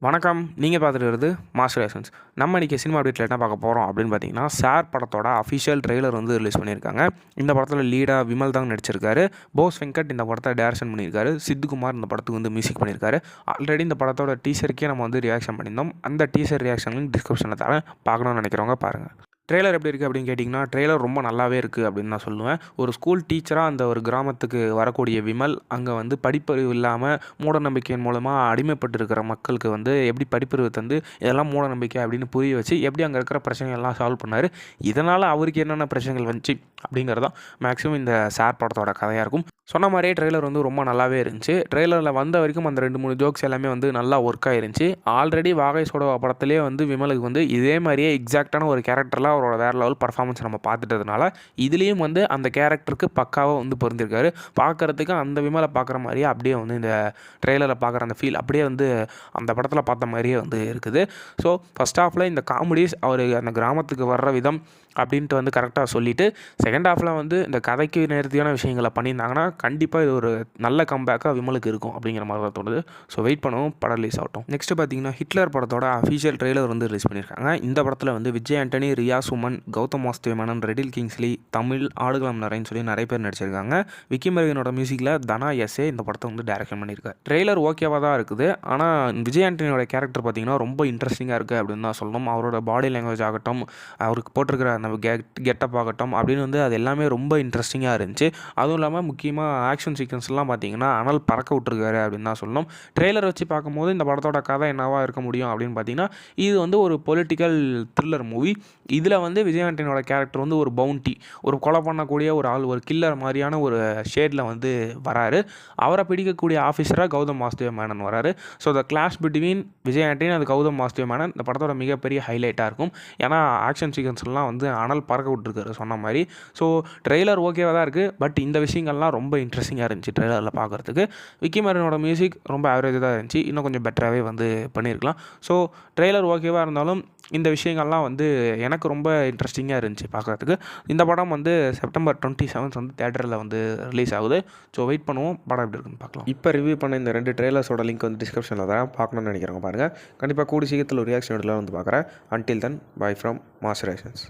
வணக்கம். நீங்கள் பார்த்துட்டு இருக்கிறது மாஸ்டர் எசன்ஸ். நம்ம இன்றைக்கி சினிமா அப்டேட்டில் என்ன பார்க்க போகிறோம் அப்படின்னு பார்த்தீங்கன்னா, சார் படத்தோட அஃபிஷியல் ட்ரெய்லர் வந்து ரிலீஸ் பண்ணியிருக்காங்க. இந்த படத்தில் லீடாக விமல் தான் நடிச்சிருக்காரு. போஸ் வெங்கட் இந்த படத்தை டைரக்ஷன் பண்ணியிருக்காரு. சித்துக்குமார் இந்த படத்துக்கு வந்து மியூசிக் பண்ணியிருக்காரு. ஆல்ரெடி இந்த படத்தோட டீசருக்கே நம்ம வந்து ரியாக்ஷன் பண்ணியிருந்தோம். அந்த டீசர் ரியாக்ஷன் டிஸ்கிரிப்ஷனில் தரேன், பார்க்கணும்னு நினைக்கிறவங்க பாருங்கள். ட்ரெய்லர் எப்படி இருக்குது அப்படின்னு கேட்டிங்கன்னா, ட்ரெய்லர் ரொம்ப நல்லாவே இருக்குது அப்படின்னு நான் சொல்லுவேன். ஒரு ஸ்கூல் டீச்சராக அந்த ஒரு கிராமத்துக்கு வரக்கூடிய விமல் அங்கே வந்து படிப்பறிவு இல்லாமல் மூடநம்பிக்கையின் மூலமாக அடிமைப்பட்டு இருக்கிற மக்களுக்கு வந்து எப்படி படிப்பறிவு தந்து இதெல்லாம் மூடநம்பிக்கை அப்படின்னு புரிய வச்சு எப்படி அங்கே இருக்கிற பிரச்சனைகள்லாம் சால்வ் பண்ணார். இதனால் அவருக்கு என்னென்ன பிரச்சனைகள் வந்துச்சு அப்படிங்கிறது தான் மேக்ஸிமம் இந்த சார் படத்தோட கதையாக இருக்கும். சொன்ன மாதிரியே ட்ரெய்லர் வந்து ரொம்ப நல்லாவே இருந்துச்சு. ட்ரெய்லரில் வந்த வரைக்கும் அந்த 2-3 ஜோக்ஸ் எல்லாமே வந்து நல்லா ஒர்க் ஆயிருந்துச்சு. ஆல்ரெடி வாகை சோடவா படத்துலேயே வந்து விமலுக்கு வந்து இதே மாதிரியே எக்ஸாக்டான ஒரு கேரக்டரில் அவரோட வேறு லெவல் பர்ஃபார்மன்ஸ் நம்ம பார்த்துட்டதுனால இதுலேயும் வந்து அந்த கேரக்டருக்கு பக்காவாக வந்து பொருந்திருக்காரு. பார்க்குறதுக்கு அந்த விமலை பார்க்குற மாதிரியே அப்படியே வந்து இந்த ட்ரெய்லரை பார்க்குற அந்த ஃபீல் அப்படியே வந்து அந்த படத்தில் பார்த்த மாதிரியே வந்து இருக்குது. ஸோ ஃபஸ்ட் ஹாஃபில் இந்த காமெடிஸ் அவர் அந்த கிராமத்துக்கு வர்ற விதம் அப்படின்ட்டு வந்து கரெக்டாக சொல்லிவிட்டு செகண்ட் ஹாஃபில் வந்து இந்த கதைக்கு நேர்த்தியான விஷயங்களை பண்ணியிருந்தாங்கன்னா கண்டிப்பாக இது ஒரு நல்ல கம்பேக்காக விமலுக்கு இருக்கும் அப்படிங்கிற மாதிரி தான் தோணுது. ஸோ வெயிட் பண்ணுவோம், படம் ரிலீஸ் ஆகட்டும். நெக்ஸ்ட்டு பார்த்தீங்கன்னா, ஹிட்லர் படத்தோட அஃபிஷியல் ட்ரெய்லர் வந்து ரிலீஸ் பண்ணியிருக்காங்க. இந்த படத்தில் வந்து விஜய் ஆண்டனி, ரியா சுமன், கௌதம் வாசுதேவ் மேனன், ரெடில் கிங்ஸ்லி, தமிழ், ஆடுகளம் நரேன்னு சொல்லி நிறைய பேர் நடிச்சிருக்காங்க. விக்கி மெர்வினோட மியூசிக்கில் தனா எஸ்ஏ இந்த படத்தை வந்து டைரக்ஷன் பண்ணியிருக்காரு. ட்ரெய்லர் ஓகேவாக தான் இருக்குது. ஆனால் விஜய் ஆண்டனியோட கேரக்டர் பார்த்தீங்கன்னா ரொம்ப இன்ட்ரெஸ்டிங்காக இருக்குது அப்படின்னு தான் சொல்லணும். அவரோட பாடி லாங்குவேஜ் ஆகட்டும், அவருக்கு போட்டிருக்கிற அந்த கெட்டப் ஆகட்டும் அப்படின்னு வந்து அது எல்லாமே ரொம்ப இன்ட்ரெஸ்டிங்காக இருந்துச்சு. அதுவும் இல்லாமல் முக்கியமாக ஆக்ஷன் சீக்வன்ஸ்லாம் பார்த்தீங்கன்னா அனல் பறக்க விட்டுருக்காரு அப்படின்னு தான் சொல்லணும். ட்ரெய்லர் வச்சு பார்க்கும்போது இந்த படத்தோட கதை என்னவா இருக்க முடியும் அப்படின்னு பார்த்தீங்கன்னா, இது வந்து ஒரு பொலிட்டிக்கல் த்ரில்லர் மூவி. இதில் வந்து விஜய் ஆண்டனியோட கேரக்டர் வந்து ஒரு பவுண்டி, ஒரு கொலை பண்ணக்கூடிய ஒரு ஆள், ஒரு கில்லர் மாதிரியான ஒரு ஷேடில் வந்து வராரு. அவரை பிடிக்கக்கூடிய ஆஃபீஸராக கௌதம் வாசுதேவ் மேனன் வராரு. So the clash between Vijay Antony அது கௌதம் வாசுதேவ் மேனன் இந்த படத்தோட மிகப்பெரிய ஹைலைட்டாக இருக்கும். ஏன்னா ஆக்ஷன் சீக்வன்ஸ்லாம் வந்து அனல் பறக்க விட்டுருக்காரு சொன்ன மாதிரி. ஸோ ட்ரெய்லர் ஓகேவாக தான் இருக்குது. பட் இந்த விஷயங்கள்லாம் ரொம்ப இன்ட்ரெஸ்டிங்காக இருந்துச்சு ட்ரெய்லரில் பார்க்குறதுக்கு. விக்கி மெர்வினோட மியூசிக் ரொம்ப ஆவரேஜாக தான் இருந்துச்சு. இன்னும் கொஞ்சம் பெட்டராகவே வந்து பண்ணியிருக்கலாம். ஸோ ட்ரெய்லர் ஓகேவாக இருந்தாலும் இந்த விஷயங்கள்லாம் வந்து எனக்கு ரொம்ப இன்ட்ரெஸ்டிங்காக இருந்துச்சு பார்க்குறதுக்கு. இந்த படம் வந்து செப்டம்பர் 27 வந்து தேட்டரில் வந்து ரிலீஸ் ஆகுது. ஸோ வெயிட் பண்ணுவோம், படம் எப்படி இருக்குன்னு பார்க்கலாம். இப்போ ரிவ்யூ பண்ண இந்த 2 ட்ரெய்லர்ஸோட லிங்க் வந்து டிஸ்கிரிப்ஷனில் தான், பார்க்கணும்னு நினைக்கிறவங்க பாருங்கள். கண்டிப்பாக கூடி சீக்கிரத்தில் ஒரு ரியாக்ஷன் வந்து பார்க்குறேன். Until then, by from master essence.